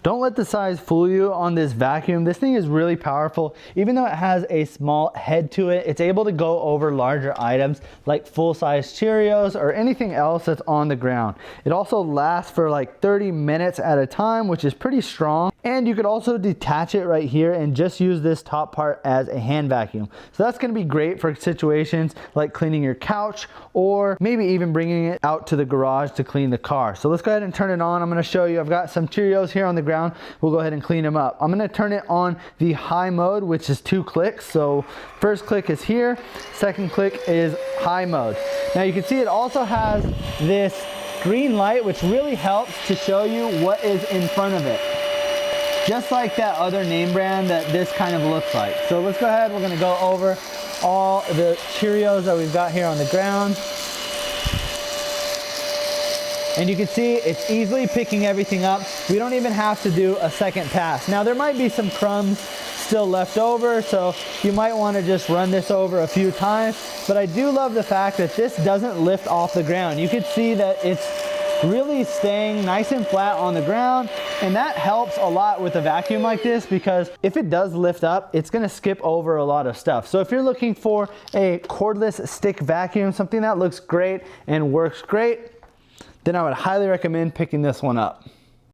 Don't let the size fool you on this vacuum. This thing is really powerful. Even though it has a small head to it, it's able to go over larger items like full-size Cheerios or anything else that's on the ground. It also lasts for like 30 minutes at a time, which is pretty strong. And you could also detach it right here and just use this top part as a hand vacuum. So that's gonna be great for situations like cleaning your couch or maybe even bringing it out to the garage to clean the car. So let's go ahead and turn it on. I'm gonna show you, I've got some Cheerios here on the ground. We'll go ahead and clean them up. I'm gonna turn it on the high mode, which is 2 clicks. So first click is here, second click is high mode. Now you can see it also has this green light, which really helps to show you what is in front of it. Just like that other name brand that this kind of looks like. So let's go ahead, we're gonna go over all the Cheerios that we've got here on the ground. And you can see it's easily picking everything up. We don't even have to do a second pass. Now there might be some crumbs still left over, so you might want to just run this over a few times. But I do love the fact that this doesn't lift off the ground. You can see that it's really staying nice and flat on the ground, and that helps a lot with a vacuum like this, because if it does lift up, it's gonna skip over a lot of stuff. So if you're looking for a cordless stick vacuum, something that looks great and works great, then I would highly recommend picking this one up.